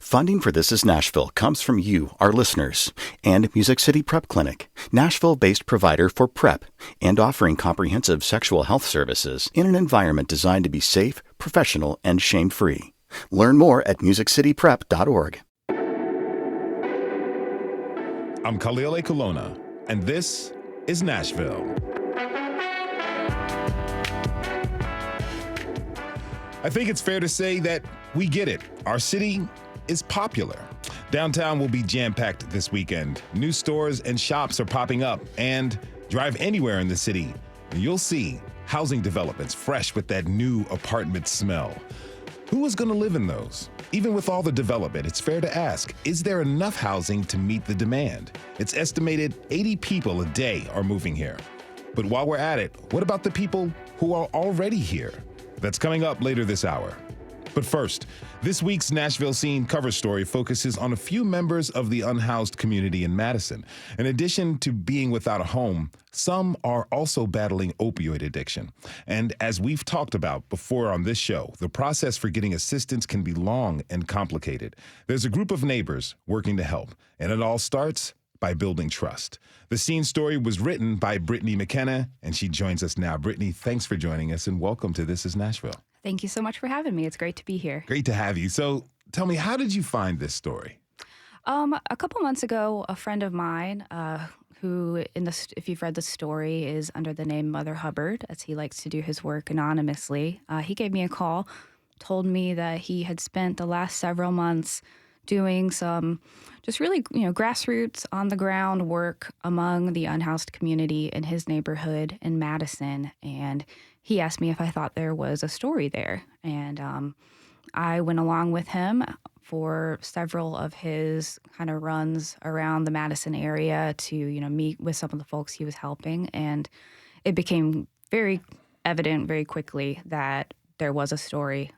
Funding for This Is Nashville comes from you, our listeners, and Music City Prep Clinic, Nashville-based provider for PrEP and offering comprehensive sexual health services in an environment designed to be safe, professional, and shame-free. Learn more at musiccityprep.org. I'm Khalil A. Colonna, and this is Nashville. I think it's fair to say that we get it. Our city is popular. Downtown will be jam-packed this weekend. New stores and shops are popping up, and drive anywhere in the city, and you'll see housing developments fresh with that new apartment smell. Who is going to live in those? Even with all the development, it's fair to ask, is there enough housing to meet the demand? It's estimated 80 people a day are moving here. But while we're at it, what about the people who are already here? That's coming up later this hour. But first, this week's Nashville Scene cover story focuses on a few members of the unhoused community in Madison. In addition to being without a home, some are also battling opioid addiction. And as we've talked about before on this show, the process for getting assistance can be long and complicated. There's a group of neighbors working to help, and it all starts by building trust. The Scene story was written by Brittany McKenna, and she joins us now. Brittany, thanks for joining us, and welcome to This Is Nashville. Thank you so much for having me. It's great to be here. Great to have you. So tell me, how did you find this story? A couple months ago, a friend of mine, who, if you've read the story, is under the name Mother Hubbard, as he likes to do his work anonymously, he gave me a call, told me that he had spent the last several months doing some just really, grassroots, on-the-ground work among the unhoused community in his neighborhood in Madison. And he asked me if I thought there was a story there. And I went along with him for several of his kind of runs around the Madison area to, meet with some of the folks he was helping. And it became very evident very quickly that there was a story.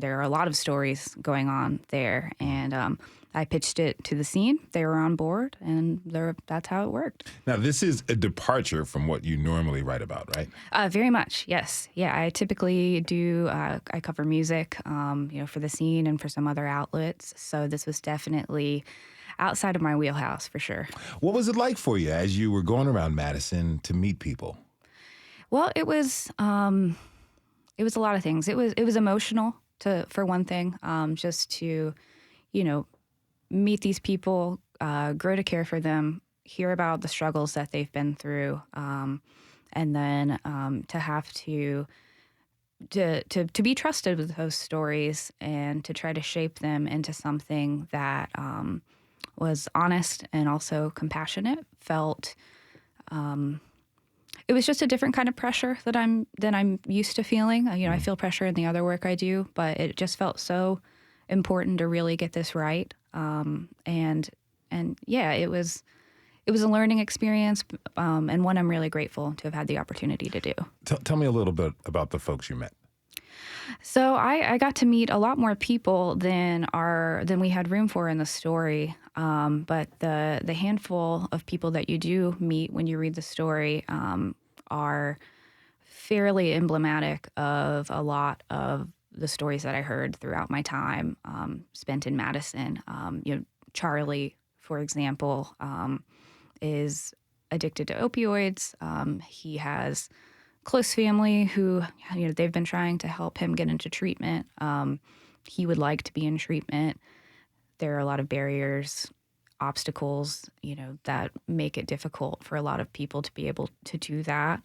There are a lot of stories going on there, and I pitched it to the Scene. They were on board, and that's how it worked. Now, this is a departure from what you normally write about, right? Very much, yes. Yeah, I typically do, I cover music, for the Scene and for some other outlets, so this was definitely outside of my wheelhouse, for sure. What was it like for you as you were going around Madison to meet people? Well, it was a lot of things. It was emotional. For one thing, just to, meet these people, grow to care for them, hear about the struggles that they've been through, and then to have to be trusted with those stories and to try to shape them into something that was honest and also compassionate. It was just a different kind of pressure than I'm used to feeling. I feel pressure in the other work I do, but it just felt so important to really get this right. And yeah, it was a learning experience, and one I'm really grateful to have had the opportunity to do. Tell me a little bit about the folks you met. So I got to meet a lot more people than we had room for in the story. But the handful of people that you do meet when you read the story are fairly emblematic of a lot of the stories that I heard throughout my time spent in Madison. Charlie, for example, is addicted to opioids. He has close family who, they've been trying to help him get into treatment. He would like to be in treatment. There are a lot of barriers, obstacles, that make it difficult for a lot of people to be able to do that.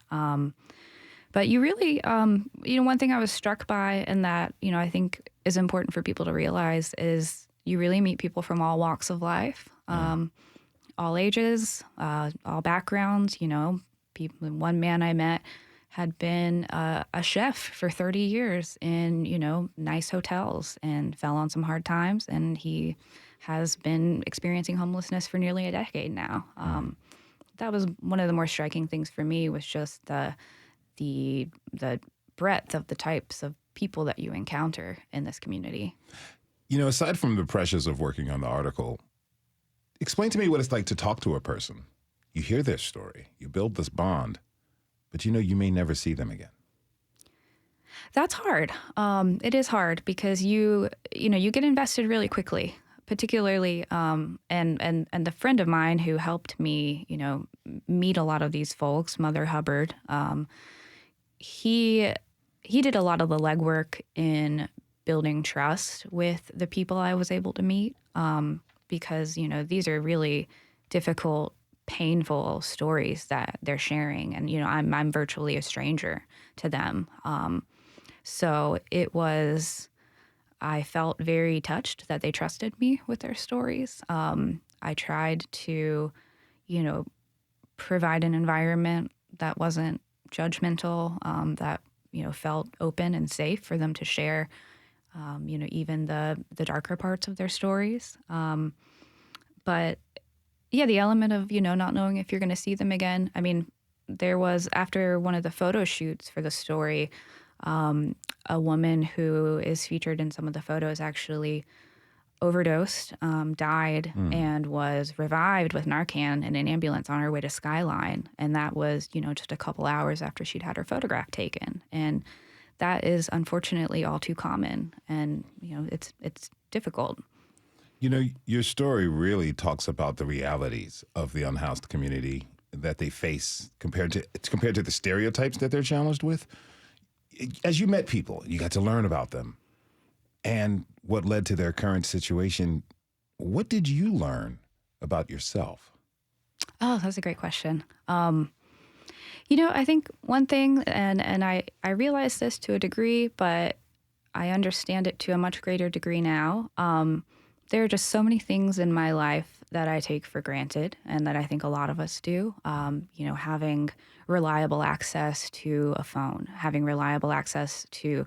But you really, one thing I was struck by and that, I think is important for people to realize is you really meet people from all walks of life, all ages, all backgrounds. One man I met had been a chef for 30 years in, nice hotels and fell on some hard times. And he has been experiencing homelessness for nearly a decade now. That was one of the more striking things for me, was just the breadth of the types of people that you encounter in this community. Aside from the pressures of working on the article, explain to me what it's like to talk to a person. You hear their story, you build this bond, but you may never see them again. That's hard. It is hard because you get invested really quickly, particularly and the friend of mine who helped me, meet a lot of these folks, Mother Hubbard. He did a lot of the legwork in building trust with the people I was able to meet, because these are really difficult, painful stories that they're sharing, and I'm virtually a stranger to them. So I felt very touched that they trusted me with their stories. I tried to, provide an environment that wasn't judgmental, that, felt open and safe for them to share, even the darker parts of their stories. But yeah, the element of, not knowing if you're going to see them again. I mean, there was, after one of the photo shoots for the story, a woman who is featured in some of the photos actually overdosed, died, and was revived with Narcan in an ambulance on her way to Skyline. And that was, just a couple hours after she'd had her photograph taken. And that is unfortunately all too common. And, it's difficult. Your story really talks about the realities of the unhoused community that they face compared to the stereotypes that they're challenged with. As you met people, you got to learn about them and what led to their current situation. What did you learn about yourself? Oh, that's a great question. I think one thing, and I realize this to a degree, but I understand it to a much greater degree now. There are just so many things in my life that I take for granted, and that I think a lot of us do. Having reliable access to a phone, having reliable access to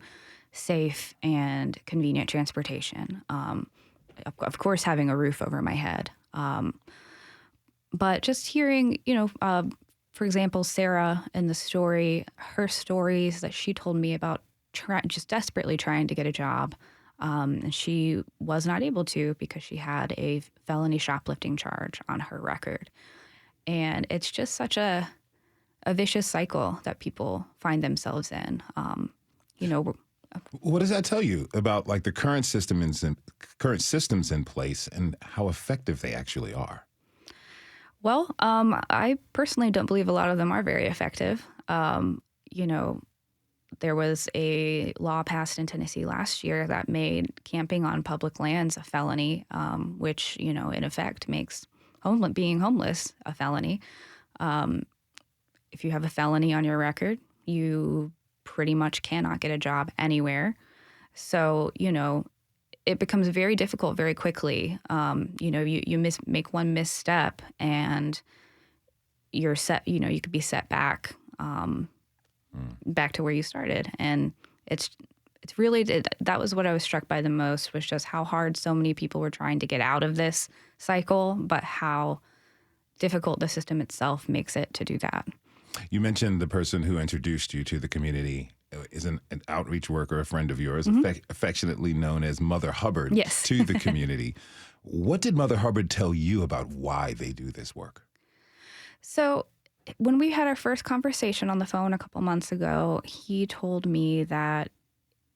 safe and convenient transportation. Of course, having a roof over my head. But just hearing, for example, Sarah in the story, her stories that she told me about just desperately trying to get a job. And she was not able to because she had a felony shoplifting charge on her record. And it's just such a vicious cycle that people find themselves in. What does that tell you about like the current systems in place and how effective they actually are? Well, I personally don't believe a lot of them are very effective. There was a law passed in Tennessee last year that made camping on public lands a felony, which, in effect makes being homeless a felony. If you have a felony on your record, you pretty much cannot get a job anywhere. So, it becomes very difficult very quickly. You make one misstep and you're set, you could be set back to where you started. And it's really, that was what I was struck by the most, was just how hard so many people were trying to get out of this cycle, but how difficult the system itself makes it to do that. You mentioned the person who introduced you to the community is an outreach worker, a friend of yours, affectionately known as Mother Hubbard, yes. to the community. What did Mother Hubbard tell you about why they do this work? So when we had our first conversation on the phone a couple months ago, he told me that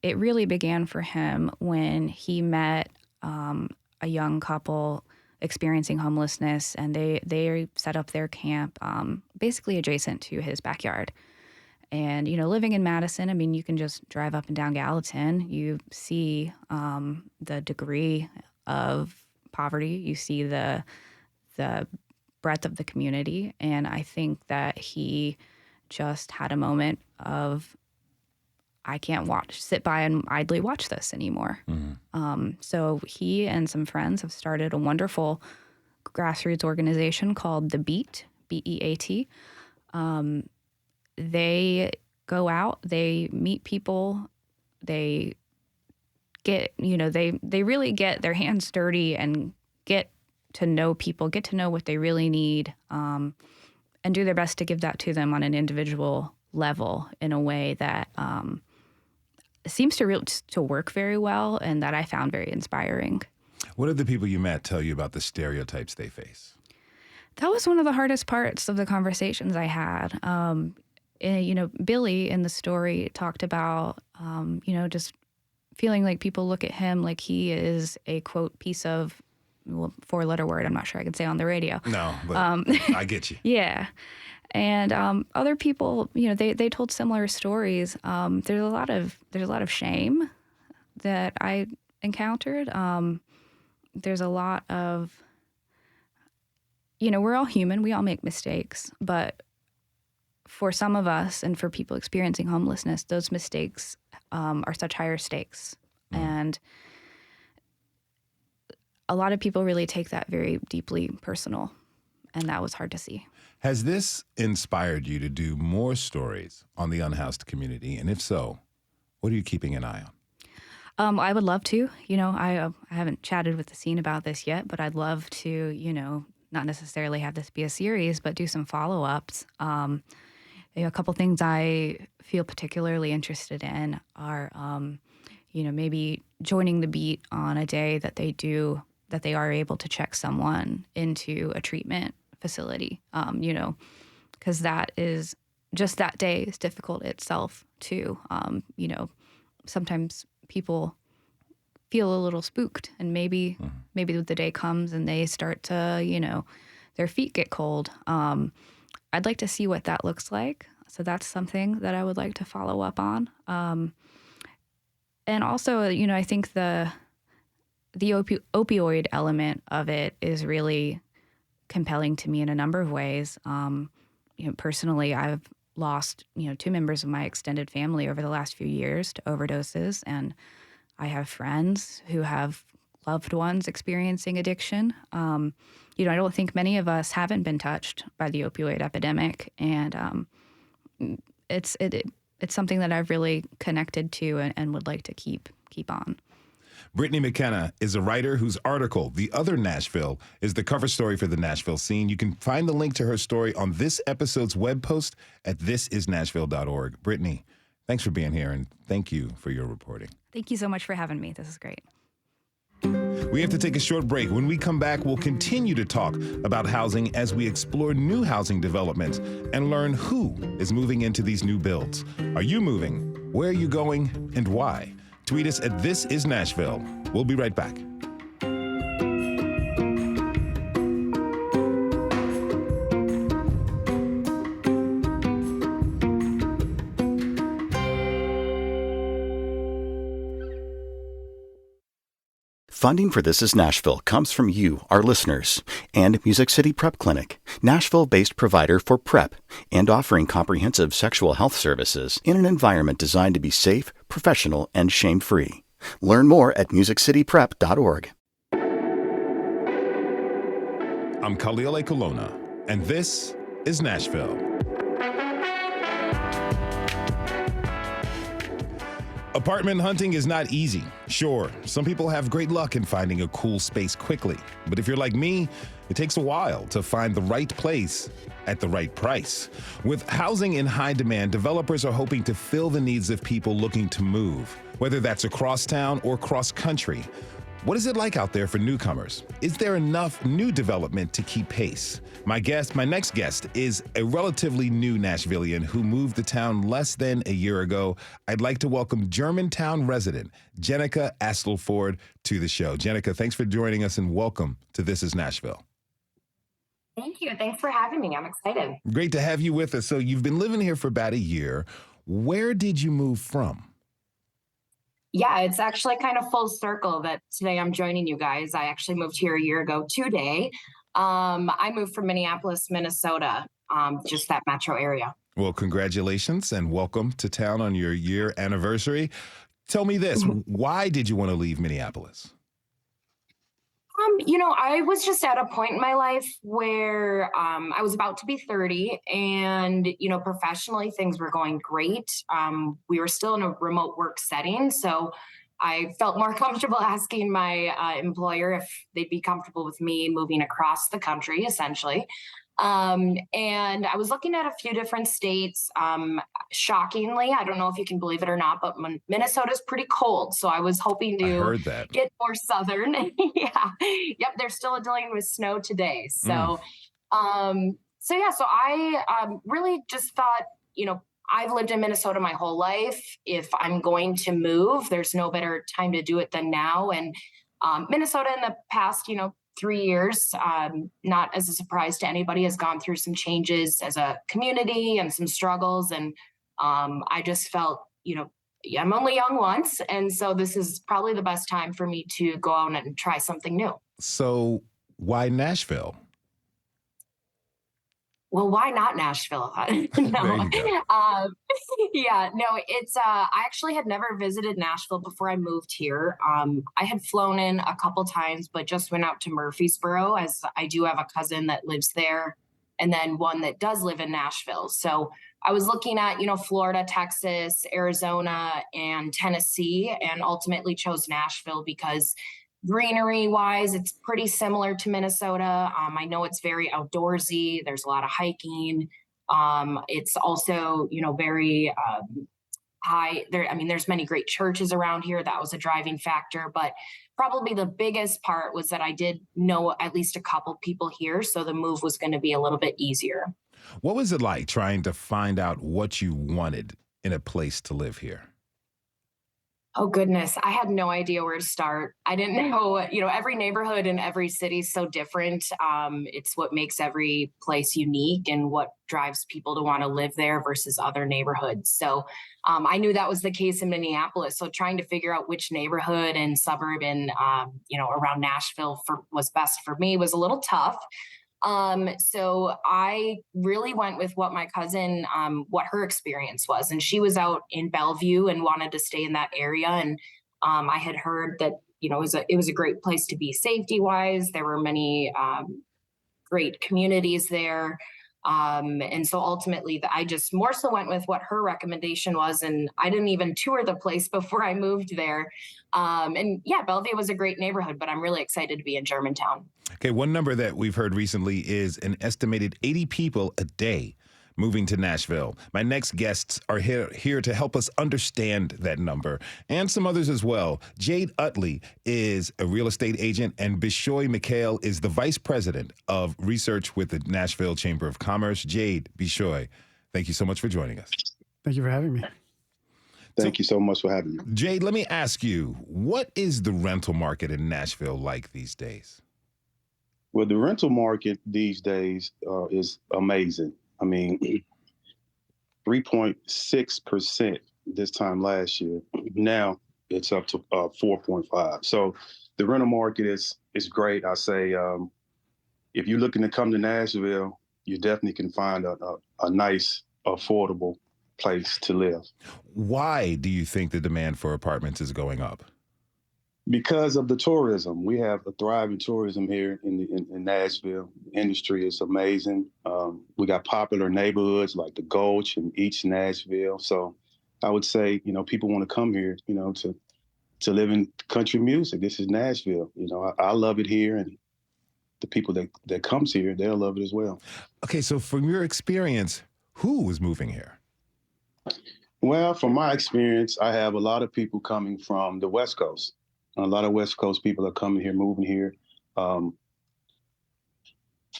it really began for him when he met a young couple experiencing homelessness, and they set up their camp basically adjacent to his backyard. And, living in Madison, I mean, you can just drive up and down Gallatin. You see the degree of poverty. You see the breadth of the community. And I think that he just had a moment of, I can't sit by and idly watch this anymore. So he and some friends have started a wonderful grassroots organization called The Beat, BEAT. They go out, they meet people, they get, they really get their hands dirty and get to know people, get to know what they really need, and do their best to give that to them on an individual level in a way that seems to work very well, and that I found very inspiring. What did the people you met tell you about the stereotypes they face? That was one of the hardest parts of the conversations I had. Billy in the story talked about, just feeling like people look at him like he is a, quote, piece of, well, four-letter word I'm not sure I can say on the radio. No, but I get you. Yeah. And other people, they told similar stories. There's a lot of shame that I encountered. There's a lot of, we're all human. We all make mistakes. But for some of us and for people experiencing homelessness, those mistakes are such higher stakes. And a lot of people really take that very deeply personal. And that was hard to see. Has this inspired you to do more stories on the unhoused community? And if so, what are you keeping an eye on? I would love to. I haven't chatted with the scene about this yet, but I'd love to, not necessarily have this be a series, but do some follow-ups. A couple things I feel particularly interested in are, maybe joining the beat on a day that they are able to check someone into a treatment facility, because that is just that day is difficult itself too. Sometimes people feel a little spooked, and maybe the day comes and they start to, their feet get cold. I'd like to see what that looks like. So that's something that I would like to follow up on. And also, I think the opioid element of it is really compelling to me in a number of ways. Personally, I've lost, 2 members of my extended family over the last few years to overdoses, and I have friends who have loved ones experiencing addiction. I don't think many of us haven't been touched by the opioid epidemic, and it's something that I've really connected to and would like to keep on. Brittany McKenna is a writer whose article, The Other Nashville, is the cover story for the Nashville scene. You can find the link to her story on this episode's web post at thisisnashville.org. Brittany, thanks for being here, and thank you for your reporting. Thank you so much for having me. This is great. We have to take a short break. When we come back, we'll continue to talk about housing as we explore new housing developments and learn who is moving into these new builds. Are you moving? Where are you going? And why? Tweet us at This Is Nashville. We'll be right back. Funding for This Is Nashville comes from you, our listeners, and Music City Prep Clinic, Nashville-based provider for PrEP and offering comprehensive sexual health services in an environment designed to be safe, professional, and shame-free. Learn more at musiccityprep.org. I'm Khalil A. Colonna, and this is Nashville. Apartment hunting is not easy. Sure, some people have great luck in finding a cool space quickly. But if you're like me, it takes a while to find the right place at the right price. With housing in high demand, developers are hoping to fill the needs of people looking to move, whether that's across town or cross country. What is it like out there for newcomers? Is there enough new development to keep pace? My next guest is a relatively new Nashvillian who moved to town less than a year ago. I'd like to welcome Germantown resident Jennica Astleford to the show. Jennica, thanks for joining us and welcome to This Is Nashville. Thank you. Thanks for having me. I'm excited. Great to have you with us. So you've been living here for about a year. Where did you move from? Yeah, it's actually kind of full circle that today I'm joining you guys. I actually moved here a year ago today. I moved from Minneapolis, Minnesota, just that metro area. Well, congratulations and welcome to town on your year anniversary. Tell me this, why did you want to leave Minneapolis? I was just at a point in my life where I was about to be 30 and, professionally things were going great. We were still in a remote work setting. So I felt more comfortable asking my employer if they'd be comfortable with me moving across the country, essentially. And I was looking at a few different states. Shockingly, I don't know if you can believe it or not, but Minnesota's pretty cold. So I was hoping to get more southern. Yeah. Yep. They're still dealing with snow today. So, so I really just thought, I've lived in Minnesota my whole life. If I'm going to move, there's no better time to do it than now. And Minnesota in the past, 3 years, not as a surprise to anybody, has gone through some changes as a community and some struggles. And I just felt, I'm only young once. And so this is probably the best time for me to go out and try something new. So why Nashville? Well, why not Nashville? There you go. It's I actually had never visited Nashville before I moved here. I had flown in a couple times, but just went out to Murfreesboro, as I do have a cousin that lives there, and then one that does live in Nashville. So I was looking at, Florida, Texas, Arizona, and Tennessee, and ultimately chose Nashville because greenery wise, it's pretty similar to Minnesota. I know it's very outdoorsy. There's a lot of hiking. It's also, very high there. I mean, there's many great churches around here. That was a driving factor, but probably the biggest part was that I did know at least a couple people here. So the move was going to be a little bit easier. What was it like trying to find out what you wanted in a place to live here? Oh, goodness. I had no idea where to start. I didn't know, every neighborhood in every city is so different. It's what makes every place unique and what drives people to want to live there versus other neighborhoods. So I knew that was the case in Minneapolis. So trying to figure out which neighborhood and suburb and, around Nashville was best for me was a little tough. So I really went with what my cousin, what her experience was. And she was out in Bellevue and wanted to stay in that area. And I had heard that, it was a great place to be safety wise. There were many great communities there. And so ultimately I just more so went with what her recommendation was. And I didn't even tour the place before I moved there. Bellevue was a great neighborhood, but I'm really excited to be in Germantown. Okay, one number that we've heard recently is an estimated 80 people a day moving to Nashville. My next guests are here to help us understand that number and some others as well. Jade Utley is a real estate agent, and Bishoy Mikhail is the vice president of research with the Nashville Chamber of Commerce. Jade, Bishoy, thank you so much for joining us. Thank you for having me. Thank you so much for having me. Jade, let me ask you, what is the rental market in Nashville like these days? Well, the rental market these days is amazing. I mean, 3.6% this time last year. Now it's up to 4.5. So the rental market is great. I say if you're looking to come to Nashville, you definitely can find a nice, affordable place to live. Why do you think the demand for apartments is going up? Because of the tourism. We have a thriving tourism here in Nashville. The industry is amazing. We got popular neighborhoods like the Gulch and East Nashville. So I would say, people want to come here, to live in country music. This is Nashville. I love it here, and the people that comes here, they'll love it as well. Okay, so from your experience, who is moving here? Well, from my experience, I have a lot of people coming from the West Coast. A lot of West Coast people are coming here, moving here.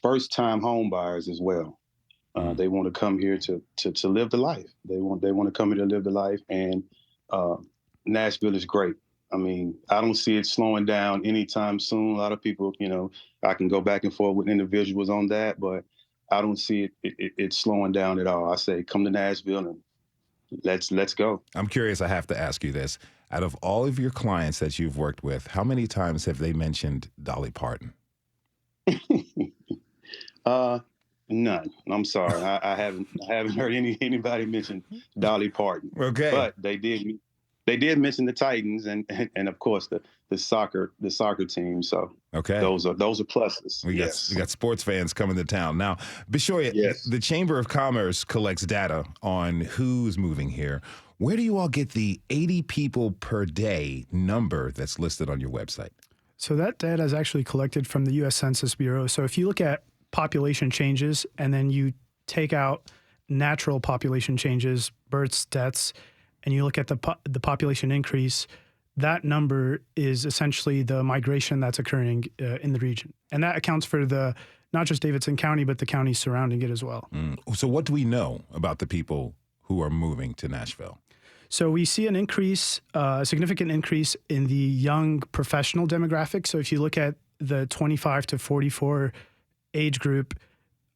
First-time home buyers as well. They want to come here to live the life. They want to come here to live the life, and Nashville is great. I mean, I don't see it slowing down anytime soon. A lot of people, I can go back and forth with individuals on that, but I don't see it slowing down at all. I say, come to Nashville and let's go. I'm curious. I have to ask you this. Out of all of your clients that you've worked with, how many times have they mentioned Dolly Parton? None. I'm sorry. I haven't heard anybody mention Dolly Parton. Okay. But they did mention the Titans and of course the soccer team. So okay, those are pluses. We got sports fans coming to town. Now, Bishoy, yes. The Chamber of Commerce collects data on who's moving here. Where do you all get the 80 people per day number that's listed on your website? So that data is actually collected from the U.S. Census Bureau. So if you look at population changes and then you take out natural population changes, births, deaths, and you look at the population increase, that number is essentially the migration that's occurring in the region. And that accounts for not just Davidson County, but the counties surrounding it as well. So what do we know about the people who are moving to Nashville? So we see an increase, a significant increase in the young professional demographic. So if you look at the 25 to 44 age group,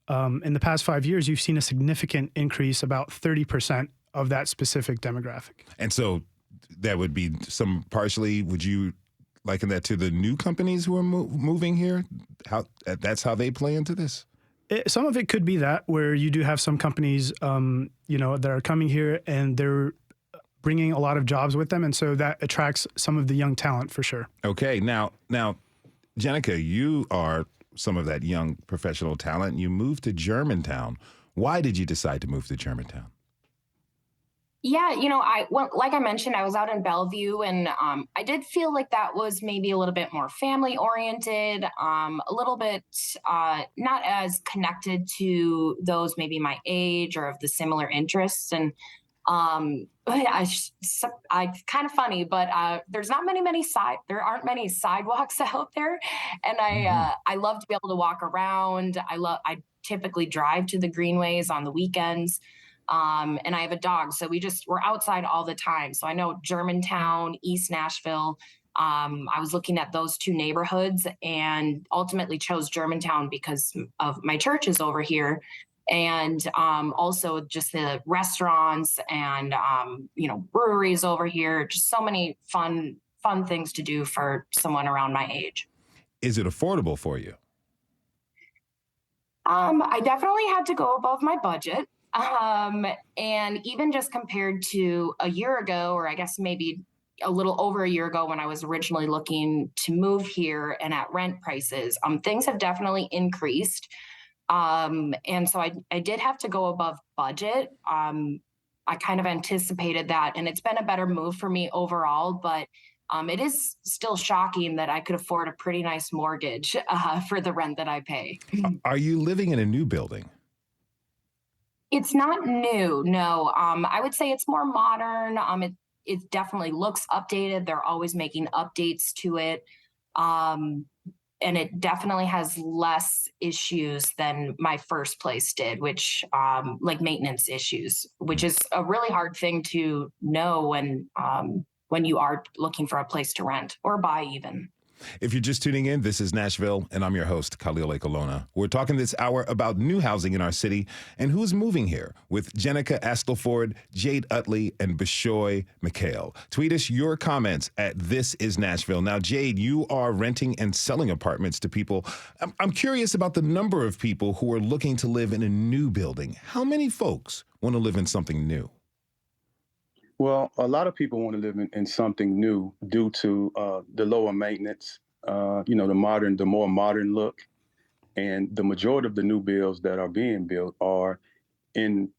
in the past 5 years, you've seen a significant increase, about 30% of that specific demographic. And so that would be would you liken that to the new companies who are moving here? That's how they play into this? Some of it could be that, where you do have some companies, that are coming here and they're bringing a lot of jobs with them. And so that attracts some of the young talent for sure. Okay. Now, Jennica, you are some of that young professional talent. You moved to Germantown. Why did you decide to move to Germantown? Yeah, like I mentioned, I was out in Bellevue, and I did feel like that was maybe a little bit more family oriented, a little bit not as connected to those maybe my age or of the similar interests. And I kind of funny, but there aren't many sidewalks out there, and I love to be able to walk around. I typically drive to the greenways on the weekends. And I have a dog, so we're outside all the time. So I know Germantown, East Nashville. I was looking at those two neighborhoods and ultimately chose Germantown because of my church is over here. And also just the restaurants and, breweries over here, just so many fun things to do for someone around my age. Is it affordable for you? I definitely had to go above my budget. And even just compared to a year ago, or I guess maybe a little over a year ago when I was originally looking to move here and at rent prices, things have definitely increased. And so I did have to go above budget. I kind of anticipated that, and it's been a better move for me overall, but it is still shocking that I could afford a pretty nice mortgage for the rent that I pay. Are you living in a new building? It's not new, no. I would say it's more modern. It definitely looks updated. They're always making updates to it. And it definitely has less issues than my first place did, which like maintenance issues, which is a really hard thing to know when you are looking for a place to rent or buy even. If you're just tuning in, this is Nashville, and I'm your host, Khalil Ekolona. We're talking this hour about new housing in our city and who's moving here with Jennica Astleford, Jade Utley, and Bishoy McHale. Tweet us your comments at This Is Nashville. Now, Jade, you are renting and selling apartments to people. I'm curious about the number of people who are looking to live in a new building. How many folks want to live in something new? Well, a lot of people want to live in something new due to the lower maintenance, the more modern look. And the majority of the new builds that are being built are in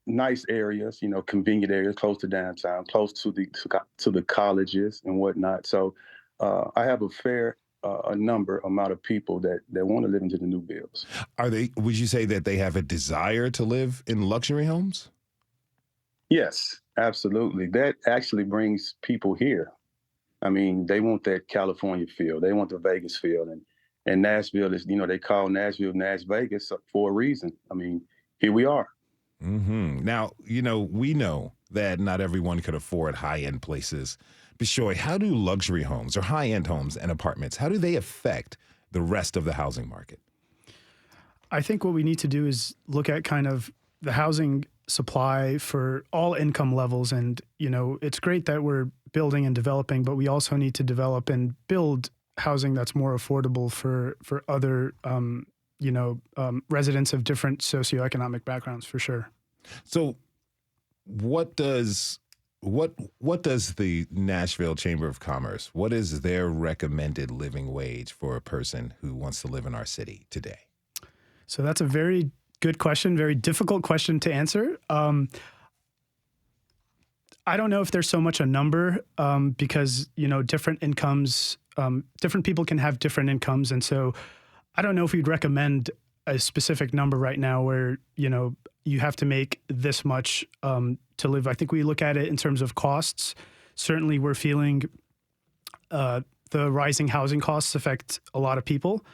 nice areas, convenient areas, close to downtown, close to the colleges and whatnot. So I have a fair amount of people that want to live into the new builds. Would you say that they have a desire to live in luxury homes? Yes, absolutely. That actually brings people here. I mean, they want that California feel. They want the Vegas feel. And Nashville is, they call Nashville Nash Vegas for a reason. I mean, here we are. Mm-hmm. Now, we know that not everyone could afford high-end places. Bishoy, how do luxury homes or high-end homes and apartments, how do they affect the rest of the housing market? I think what we need to do is look at kind of the housing supply for all income levels. And, it's great that we're building and developing, but we also need to develop and build housing that's more affordable for other, residents of different socioeconomic backgrounds, for sure. So what does the Nashville Chamber of Commerce, what is their recommended living wage for a person who wants to live in our city today? So that's a very good question, very difficult question to answer. I don't know if there's so much a number because, different incomes, different people can have different incomes. And so I don't know if we'd recommend a specific number right now where, you have to make this much to live. I think we look at it in terms of costs. Certainly we're feeling the rising housing costs affect a lot of people.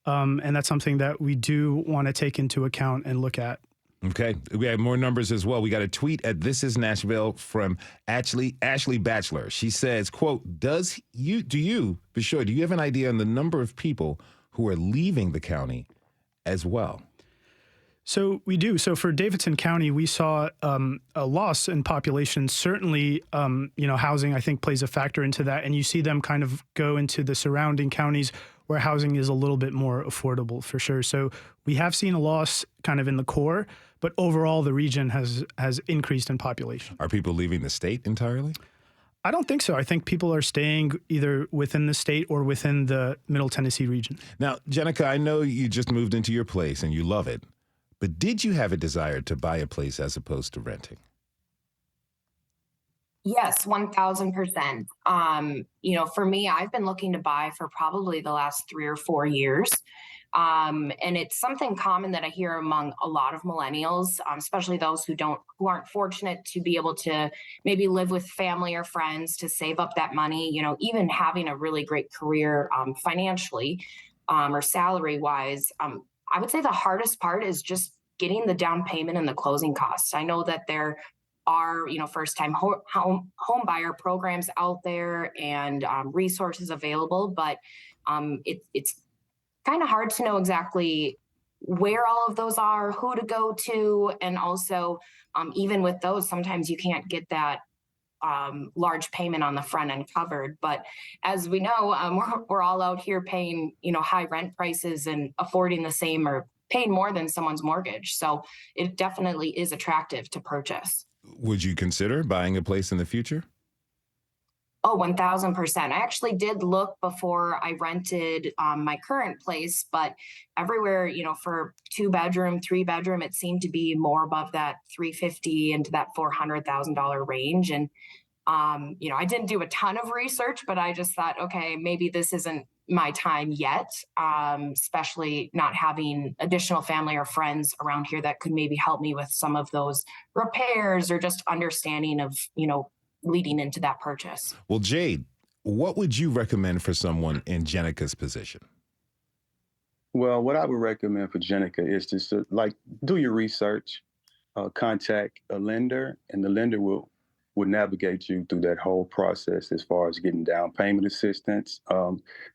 And that's something that we do want to take into account and look at. Okay. We have more numbers as well. We got a tweet at This Is Nashville from Ashley Batchelor. She says, quote, do you have an idea on the number of people who are leaving the county as well? So we do. So for Davidson County, we saw a loss in population. Certainly, housing, I think, plays a factor into that. And you see them kind of go into the surrounding counties where housing is a little bit more affordable, for sure. So we have seen a loss kind of in the core, but overall, the region has increased in population. Are people leaving the state entirely? I don't think so. I think people are staying either within the state or within the Middle Tennessee region. Now, Jennica, I know you just moved into your place and you love it. But did you have a desire to buy a place as opposed to renting? Yes, 1000%. For me, I've been looking to buy for probably the last 3 or 4 years. And it's something common that I hear among a lot of millennials, especially those who aren't fortunate to be able to maybe live with family or friends to save up that money, even having a really great career financially or salary wise. I would say the hardest part is just getting the down payment and the closing costs. I know that there are, first-time home buyer programs out there and resources available, but it's kind of hard to know exactly where all of those are, who to go to, and also even with those, sometimes you can't get that large payment on the front end covered. But as we know, we're all out here paying, high rent prices and affording the same or paying more than someone's mortgage. So it definitely is attractive to purchase. Would you consider buying a place in the future? Oh, 1000%. I actually did look before I rented my current place, but everywhere, for 2-bedroom, 3-bedroom, it seemed to be more above that $350,000 into that $400,000 range. And, I didn't do a ton of research, but I just thought, okay, maybe this isn't my time yet, especially not having additional family or friends around here that could maybe help me with some of those repairs or just understanding of, leading into that purchase. Well, Jade, what would you recommend for someone in Jenica's position? Well, what I would recommend for Jennica is just to do your research, contact a lender, and the lender will navigate you through that whole process as far as getting down payment assistance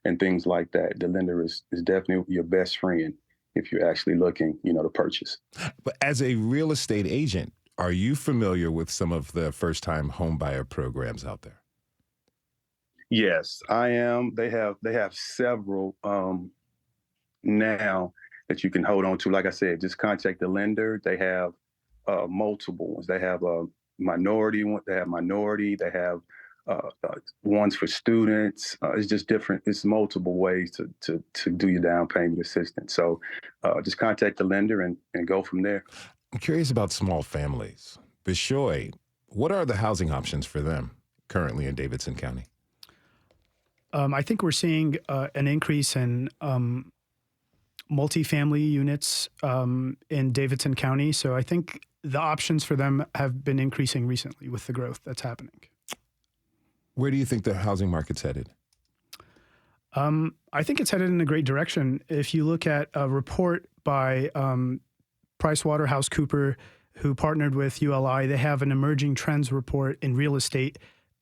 and things like that. The lender is definitely your best friend if you're actually looking, to purchase. But as a real estate agent, are you familiar with some of the first-time home buyer programs out there? Yes, I am. They have several now that you can hold on to. Like I said, just contact the lender. They have multiple ones. They have a minority one. They have ones for students. It's just different. It's multiple ways to do your down payment assistance. So just contact the lender and go from there. I'm curious about small families. Bishoy, what are the housing options for them currently in Davidson County? I think we're seeing an increase in multifamily units in Davidson County. So I think the options for them have been increasing recently with the growth that's happening. Where do you think the housing market's headed? I think it's headed in a great direction. If you look at a report by PricewaterhouseCoopers, who partnered with ULI, they have an emerging trends report in real estate,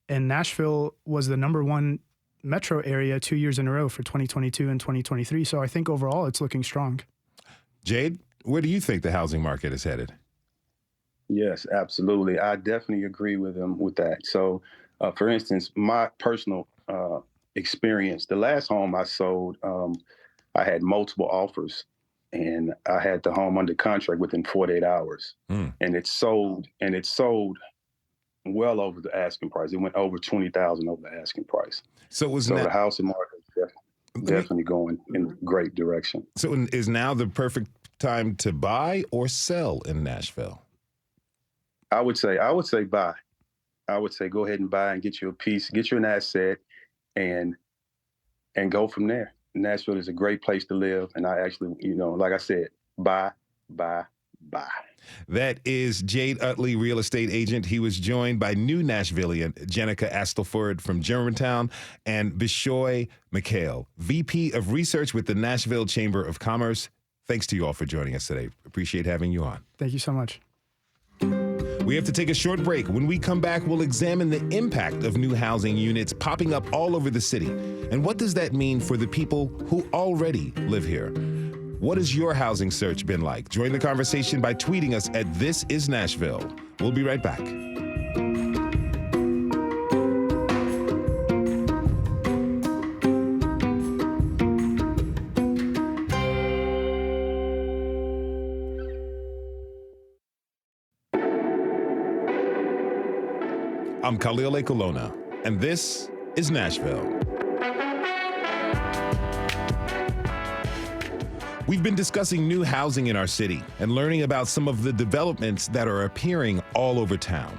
and Nashville was the #1 metro area 2 years in a row for 2022 and 2023. So I think overall it's looking strong. Jade, where do you think the housing market is headed? Yes, absolutely. I definitely agree with them with that. So, for instance, my personal experience, the last home I sold, I had multiple offers. And I had the home under contract within 48 hours. And it sold well over the asking price. It went over $20,000 over the asking price. So the housing market is definitely going in a great direction. So is now the perfect time to buy or sell in Nashville? I would say buy. I would say go ahead and buy and get you a piece, get you an asset, and go from there. Nashville is a great place to live. And I actually, like I said, buy. That is Jade Utley, real estate agent. He was joined by new Nashvilleian Jennica Astleford from Germantown and Bishoy McHale, VP of Research with the Nashville Chamber of Commerce. Thanks to you all for joining us today. Appreciate having you on. Thank you so much. We have to take a short break. When we come back, we'll examine the impact of new housing units popping up all over the city. And what does that mean for the people who already live here? What has your housing search been like? Join the conversation by tweeting us at This Is Nashville. We'll be right back. I'm Khalil Ekolona, and this is Nashville. We've been discussing new housing in our city and learning about some of the developments that are appearing all over town,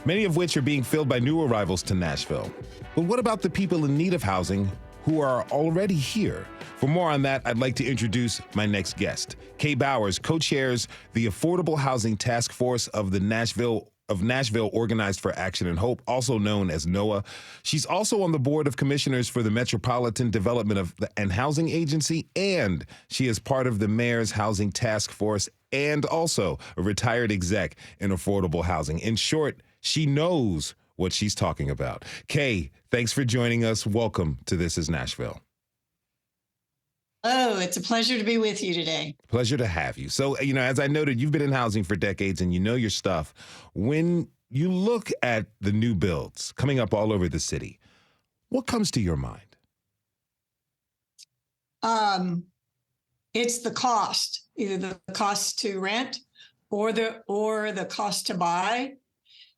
many of which are being filled by new arrivals to Nashville. But what about the people in need of housing who are already here? For more on that, I'd like to introduce my next guest. Kay Bowers co-chairs the Affordable Housing Task Force of Nashville Organized for Action and Hope, also known as NOAA. She's also on the board of commissioners for the Metropolitan Development and Housing Agency, and she is part of the Mayor's Housing Task Force and also a retired exec in affordable housing. In short, she knows what she's talking about. Kay, thanks for joining us. Welcome to This Is Nashville. Oh, it's a pleasure to be with you today. Pleasure to have you. So, as I noted, you've been in housing for decades and you know your stuff. When you look at the new builds coming up all over the city, what comes to your mind? It's the cost, either the cost to rent or the cost to buy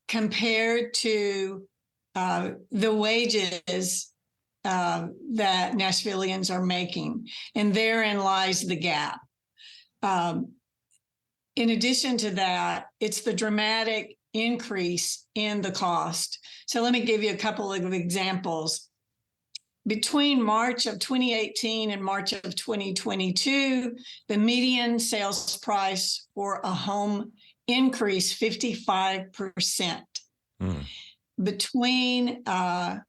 compared to the wages that Nashvillians are making. And therein lies the gap. In addition to that, it's the dramatic increase in the cost. So let me give you a couple of examples. Between March of 2018 and March of 2022, the median sales price for a home increased 55%. Between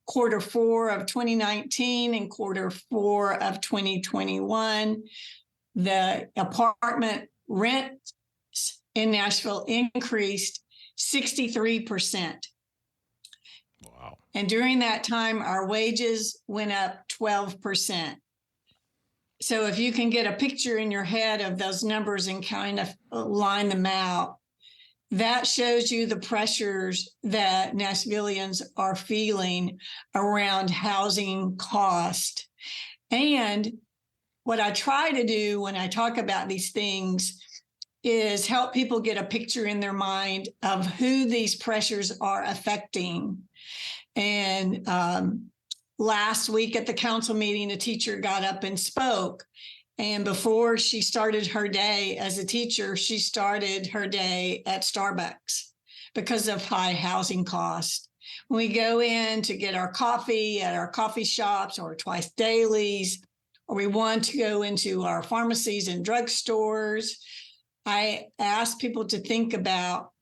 quarter four of 2019 and quarter four of 2021, the apartment rents in Nashville increased 63%. Wow. And during that time, our wages went up 12%. So if you can get a picture in your head of those numbers and kind of line them out, that shows you the pressures that Nashvillians are feeling around housing cost. And what I try to do when I talk about these things is help people get a picture in their mind of who these pressures are affecting. And last week at the council meeting, a teacher got up and spoke. And before she started her day as a teacher, she started her day at Starbucks because of high housing costs. When we go in to get our coffee at our coffee shops or twice dailies, or we want to go into our pharmacies and drugstores, I ask people to think about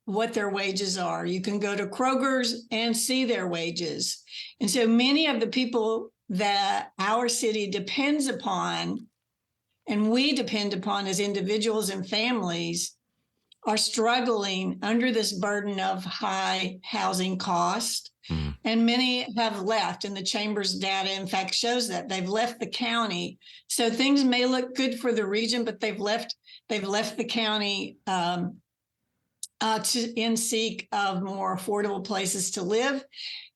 what their wages are. You can go to Kroger's and see their wages. And so many of the people that our city depends upon, and we depend upon as individuals and families, are struggling under this burden of high housing cost. And many have left, and the chamber's data, in fact, shows that they've left the county. So things may look good for the region, but they've left the county in seek of more affordable places to live.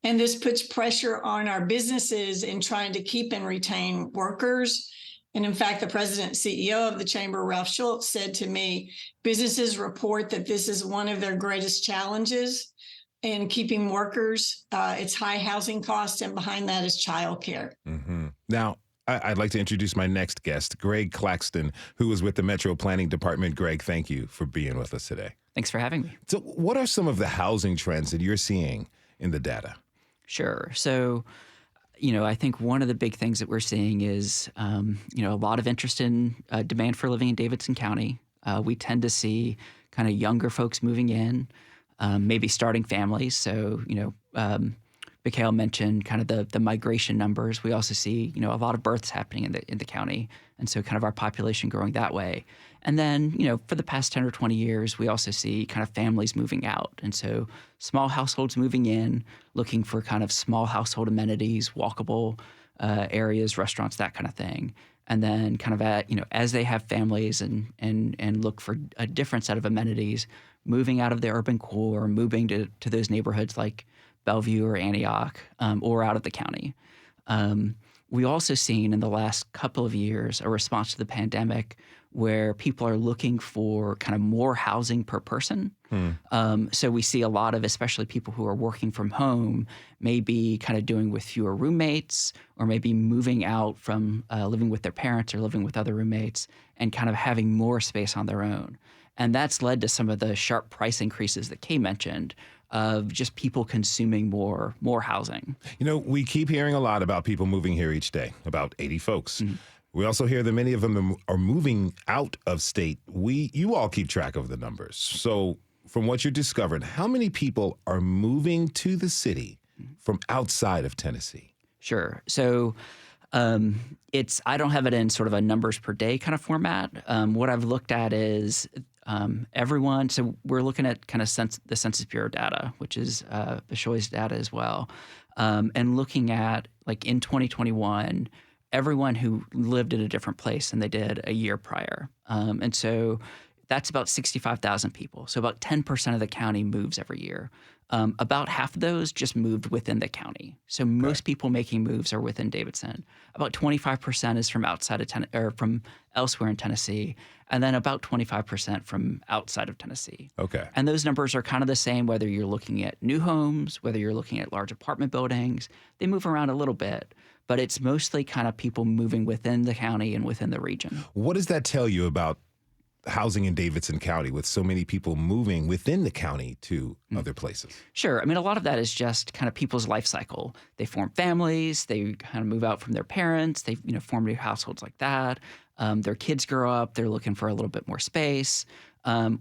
And this puts pressure on our businesses in trying to keep and retain workers. And in fact, the president and CEO of the chamber, Ralph Schultz, said to me, businesses report that this is one of their greatest challenges in keeping workers. It's high housing costs, and behind that is childcare. Now, I'd like to introduce my next guest, Greg Claxton, who is with the Metro Planning Department. Greg, thank you for being with us today. Thanks for having me. So what are some of the housing trends that you're seeing in the data? Sure. So, I think one of the big things that we're seeing is, a lot of interest in demand for living in Davidson County. We tend to see kind of younger folks moving in, maybe starting families. So, Mikhail mentioned kind of the migration numbers. We also see, a lot of births happening in the county. And so kind of our population growing that way. And then, for the past 10 or 20 years, we also see kind of families moving out. And so small households moving in, looking for kind of small household amenities, walkable areas, restaurants, that kind of thing. And then kind of as they have families and look for a different set of amenities, moving out of the urban core, moving to those neighborhoods like Bellevue or Antioch, or out of the county. We also seen in the last couple of years a response to the pandemic where people are looking for kind of more housing per person. So we see a lot of, especially people who are working from home, maybe kind of doing with fewer roommates, or maybe moving out from living with their parents or living with other roommates and kind of having more space on their own. And that's led to some of the sharp price increases that Kay mentioned, of just people consuming more you know, We keep hearing a lot about people moving here each day, about 80 folks. We also hear that many of them are moving out of state. You all keep track of the numbers. So from what you discovered, how many people are moving to the city from outside of Tennessee? Sure. So I don't have it in sort of a numbers per day kind of format. What I've looked at is everyone. So we're looking at kind of the Census Bureau data, which is Bishoy's data as well, and looking at, like, in 2021, everyone who lived at a different place than they did a year prior. And so that's about 65,000 people. So about 10% of the county moves every year. About half of those just moved within the county. So most people making moves are within Davidson. About 25% is from outside of or from elsewhere in Tennessee, and then about 25% from outside of Tennessee. Okay. And those numbers are kind of the same whether you're looking at new homes, whether you're looking at large apartment buildings. They move around a little bit, but it's mostly kind of people moving within the county and within the region. What does that tell you about housing in Davidson County with so many people moving within the county to other places? Sure. I mean, a lot of that is just kind of people's life cycle. They form families, they kind of move out from their parents, they form new households like that. Their kids grow up, they're looking for a little bit more space,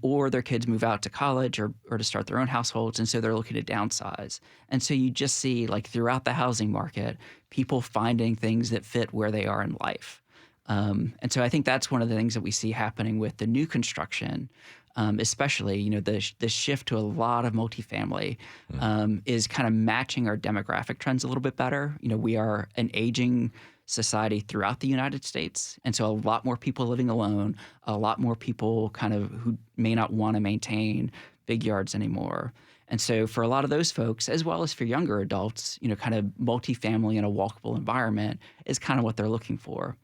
or their kids move out to college or to start their own households, and so they're looking to downsize. And so you just see, like, throughout the housing market, people finding things that fit where they are in life. And so I think that's one of the things that we see happening with the new construction, especially, the shift to a lot of multifamily is kind of matching our demographic trends a little bit better. We are an aging society throughout the United States. And so a lot more people living alone, a lot more people kind of who may not want to maintain big yards anymore. And so for a lot of those folks, as well as for younger adults, kind of multifamily in a walkable environment is kind of what they're looking for.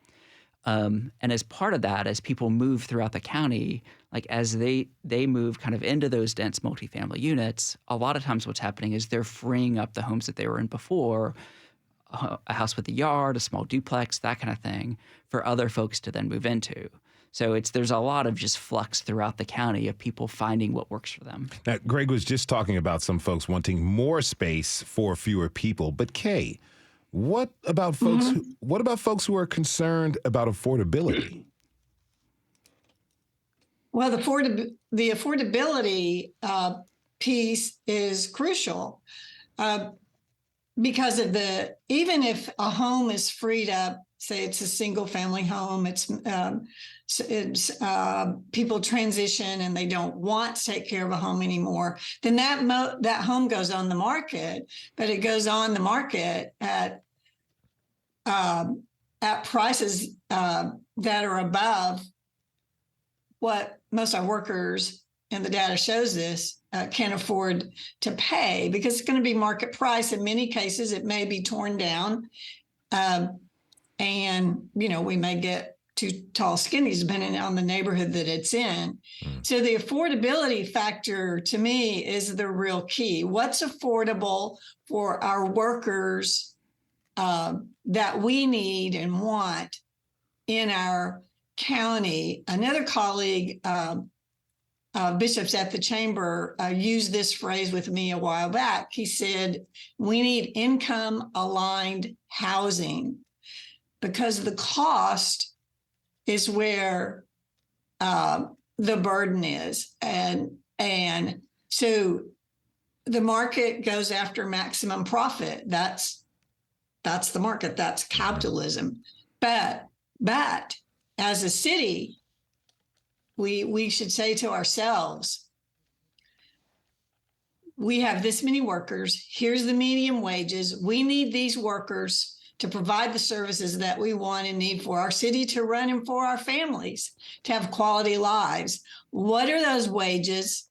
And as part of that, as people move throughout the county, like as they move kind of into those dense multifamily units, a lot of times what's happening is they're freeing up the homes that they were in before, a house with a yard, a small duplex, that kind of thing, for other folks to then move into. So there's a lot of just flux throughout the county of people finding what works for them. Now, Greg was just talking about some folks wanting more space for fewer people, but Kay, what about folks? What about folks who are concerned about affordability? Well, the affordability piece is crucial because of even if a home is freed up, say it's a single family home, it's people transition and they don't want to take care of a home anymore, then that home goes on the market, but it goes on the market at prices that are above what most of our workers, and the data shows this, can afford to pay, because it's going to be market price. In many cases, it may be torn down, and we may get too tall, skinny, depending on the neighborhood that it's in. So the affordability factor, to me, is the real key. What's affordable for our workers that we need and want in our county? Another colleague, bishops at the chamber, used this phrase with me a while back. He said, we need income aligned housing, because the cost is where the burden is. And so the market goes after maximum profit. That's the market. That's capitalism. But as a city, we should say to ourselves, we have this many workers. Here's the median wages. We need these workers to provide the services that we want and need for our city to run and for our families to have quality lives. What are those wages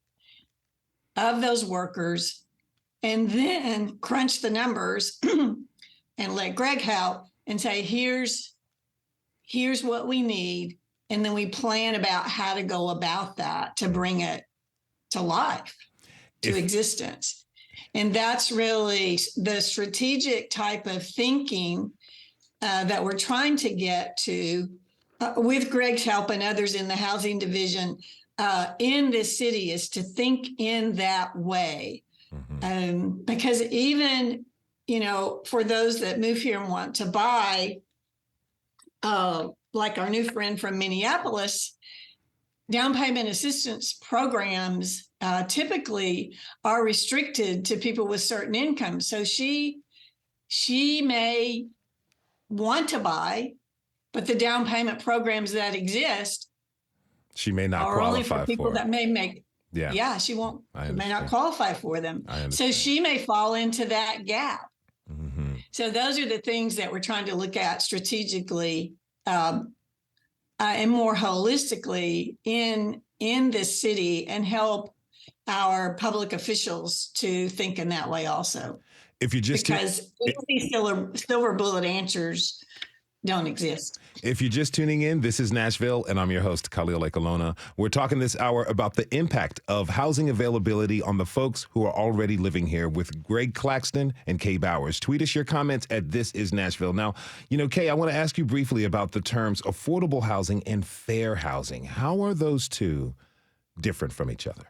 of those workers? And then crunch the numbers and let Greg help and say, here's what we need. And then we plan about how to go about that to bring it to life, to existence. And that's really the strategic type of thinking that we're trying to get to with Greg's help and others in the housing division in this city, is to think in that way. Because even, for those that move here and want to buy, like our new friend from Minneapolis, down payment assistance programs typically are restricted to people with certain incomes. So she may want to buy, but the down payment programs that exist, she may not are only for people that may make. Yeah, she won't. She may not qualify for them. So she may fall into that gap. So those are the things that we're trying to look at strategically and more holistically in this city, and help our public officials to think in that way also. If you just because these silver bullet answers don't exist. If you're just tuning in, this is Nashville, and I'm your host, Khalil Ekalona. We're talking this hour about the impact of housing availability on the folks who are already living here with Greg Claxton and Kay Bowers. Tweet us your comments at This Is Nashville. Now, Kay, I want to ask you briefly about the terms affordable housing and fair housing. How are those two different from each other?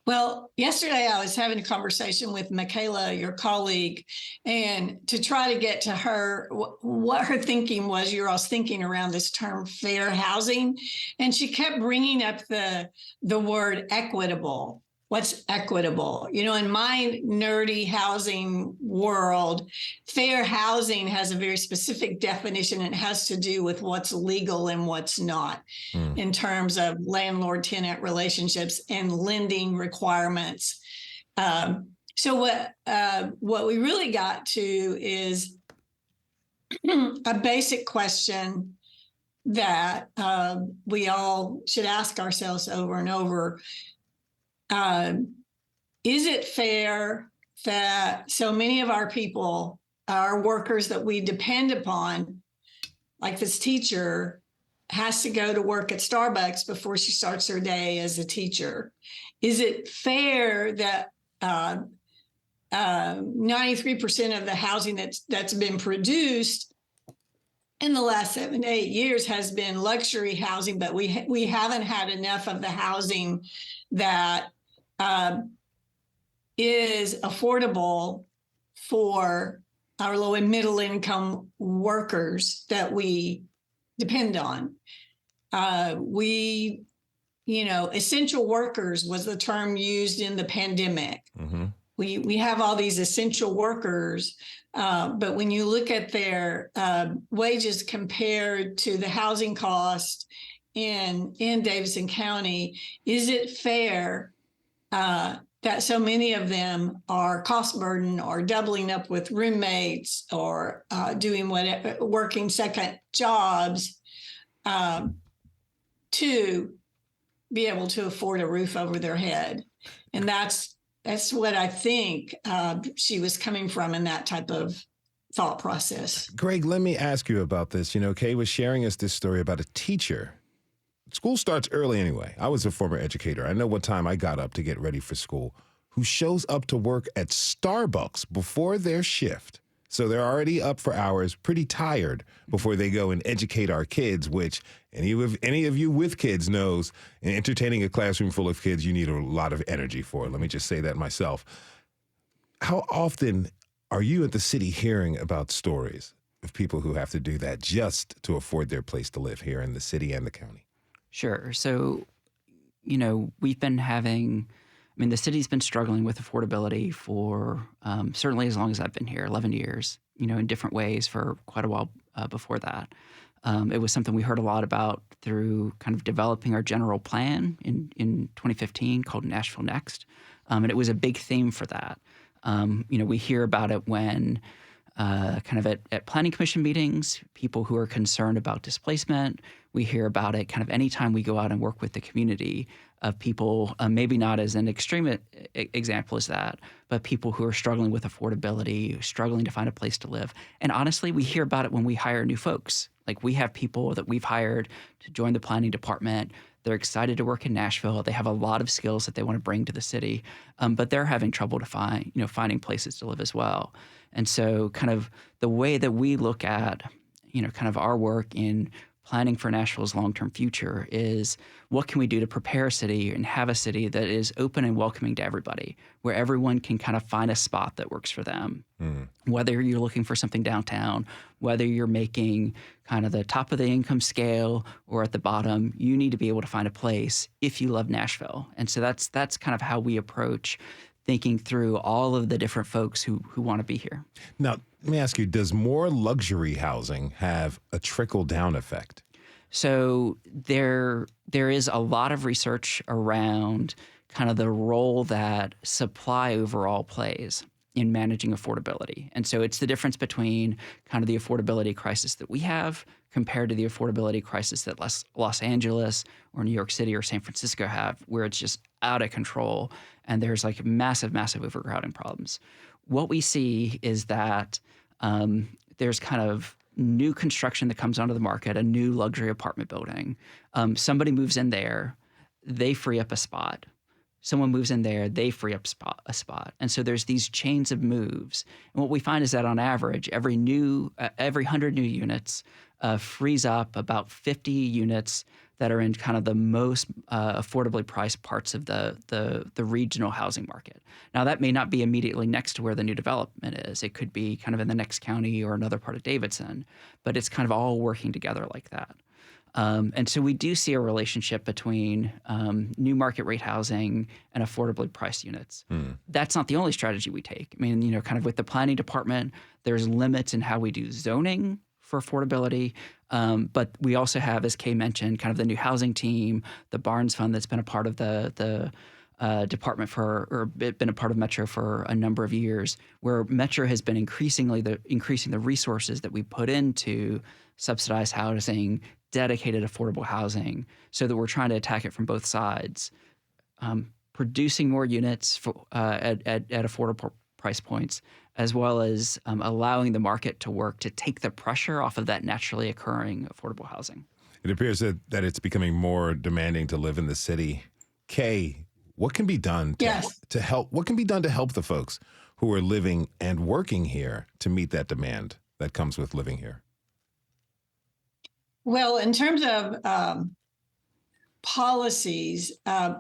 Well, yesterday I was having a conversation with Michaela, your colleague, and to try to get to her, what her thinking was, your all's thinking around this term fair housing. And she kept bringing up the word equitable. What's equitable? In my nerdy housing world, fair housing has a very specific definition. It has to do with what's legal and what's not in terms of landlord-tenant relationships and lending requirements. So what we really got to is a basic question that we all should ask ourselves over and over. Is it fair that so many of our people, our workers that we depend upon, like this teacher, has to go to work at Starbucks before she starts her day as a teacher? Is it fair that 93% of the housing that's been produced in the last 7 to 8 years has been luxury housing, but we haven't had enough of the housing that is affordable for our low and middle income workers that we depend on? Essential workers was the term used in the pandemic. We have all these essential workers, but when you look at their wages compared to the housing cost in Davidson County, is it fair that so many of them are cost burden or doubling up with roommates or doing working second jobs to be able to afford a roof over their head? And that's what I think she was coming from in that type of thought process. Greg, let me ask you about this. Kay was sharing us this story about a teacher. School starts early anyway. I was a former educator. I know what time I got up to get ready for school, who shows up to work at Starbucks before their shift. So they're already up for hours, pretty tired before they go and educate our kids, which any of you with kids knows, in entertaining a classroom full of kids, you need a lot of energy for. Let me just say that myself. How often are you at the city hearing about stories of people who have to do that just to afford their place to live here in the city and the county? Sure. So, we've been having mean, the city's been struggling with affordability for certainly as long as I've been here, 11 years, in different ways for quite a while before that. It was something we heard a lot about through kind of developing our general plan in 2015 called Nashville Next. And it was a big theme for that. We hear about it when kind of at planning commission meetings, people who are concerned about displacement. We hear about it kind of anytime we go out and work with the community of people, maybe not as an extreme example as that, but people who are struggling with affordability, struggling to find a place to live. And honestly, we hear about it when we hire new folks. Like we have people that we've hired to join the planning department. They're excited to work in Nashville. They have a lot of skills that they want to bring to the city, but they're having trouble to finding places to live as well. And so kind of the way that we look at, kind of our work in planning for Nashville's long-term future is what can we do to prepare a city and have a city that is open and welcoming to everybody, where everyone can kind of find a spot that works for them. Whether you're looking for something downtown, whether you're making kind of the top of the income scale or at the bottom, you need to be able to find a place if you love Nashville. And so that's kind of how we approach thinking through all of the different folks who want to be here. Now, let me ask you, does more luxury housing have a trickle-down effect? So there is a lot of research around kind of the role that supply overall plays in managing affordability. And so it's the difference between kind of the affordability crisis that we have compared to the affordability crisis that Los Angeles or New York City or San Francisco have, where it's just out of control and there's like massive, massive overcrowding problems. What we see is that there's kind of new construction that comes onto the market, a new luxury apartment building. Somebody moves in there, they free up a spot. Someone moves in there, they free up a spot. And so there's these chains of moves. And what we find is that on average, every 100 new units frees up about 50 units that are in kind of the most affordably priced parts of the regional housing market. Now, that may not be immediately next to where the new development is. It could be kind of in the next county or another part of Davidson, but it's kind of all working together like that. And so we do see a relationship between new market rate housing and affordably priced units. That's not the only strategy we take. I mean, kind of with the planning department, there's limits in how we do zoning for affordability. But we also have, as Kay mentioned, kind of the new housing team, the Barnes Fund that's been a part of the department been a part of Metro for a number of years, where Metro has been increasing the resources that we put into subsidized housing, dedicated affordable housing, so that we're trying to attack it from both sides, producing more units at affordable price points, as well as allowing the market to work to take the pressure off of that naturally occurring affordable housing. It appears that it's becoming more demanding to live in the city. Kay, what can be done to help? What can be done to help the folks who are living and working here to meet that demand that comes with living here? Well, in terms of policies,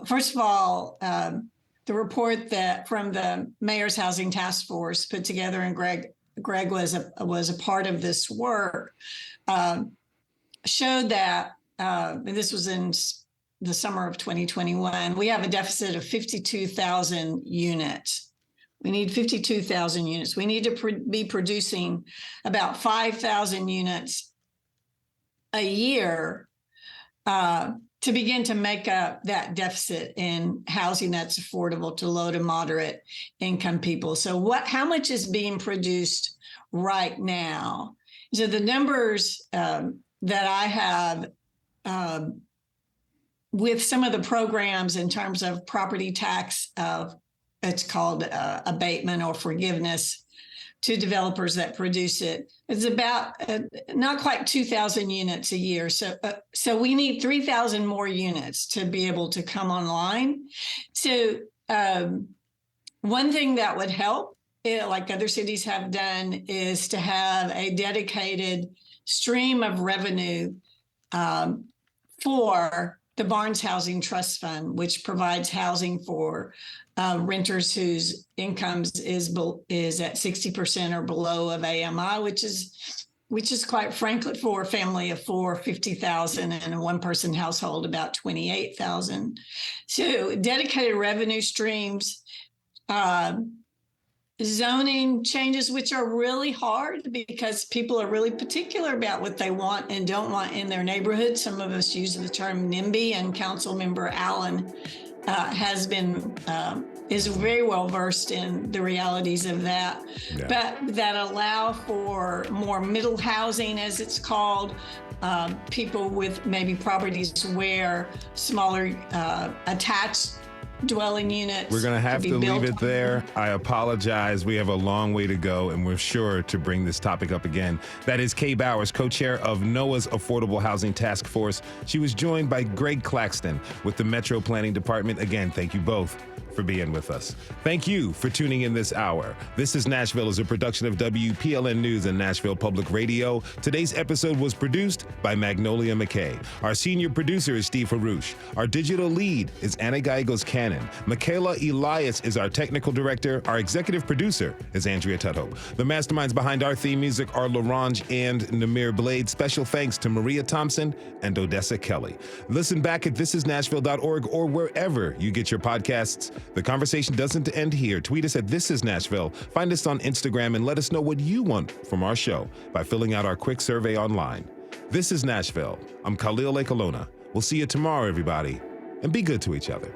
first of all, the report that from the Mayor's Housing Task Force put together, and Greg was a part of this work, showed that, and this was in the summer of 2021, we have a deficit of 52,000 units. We need 52,000 units. We need to be producing about 5,000 units a year to begin to make up that deficit in housing that's affordable to low to moderate income people. So how much is being produced right now? So the numbers that I have with some of the programs in terms of property tax, it's called abatement or forgiveness to developers that produce it. It's about not quite 2,000 units a year. So we need 3,000 more units to be able to come online. So one thing that would help, like other cities have done, is to have a dedicated stream of revenue for the Barnes Housing Trust Fund, which provides housing for renters whose incomes is at 60% or below of AMI, which is quite frankly for a family of four, 50,000, and a one-person household about 28,000. to dedicated revenue streams, zoning changes, which are really hard because people are really particular about what they want and don't want in their neighborhood. Some of us use the term NIMBY, and Councilmember Allen is very well versed in the realities of that, but that allow for more middle housing, as it's called, people with maybe properties where smaller attached dwelling units. We're going to have to leave it there. I apologize. We have a long way to go, and we're sure to bring this topic up again. That is Kay Bowers, co-chair of NOAA's Affordable Housing Task Force. She was joined by Greg Claxton with the Metro Planning Department. Again, thank you both for being with us. Thank you for tuning in this hour. This is Nashville is a production of WPLN News and Nashville Public Radio. Today's episode was produced by Magnolia McKay. Our senior producer is Steve Harouche. Our digital lead is Anna Gallegos Cannon. Michaela Elias is our technical director. Our executive producer is Andrea Tudhope. The masterminds behind our theme music are LaRange and Namir Blade. Special thanks to Maria Thompson and Odessa Kelly. Listen back at thisisnashville.org or wherever you get your podcasts. The conversation doesn't end here. Tweet us at This Is Nashville. Find us on Instagram and let us know what you want from our show by filling out our quick survey online. This is Nashville. I'm Khalil Ekalona. We'll see you tomorrow, everybody, and be good to each other.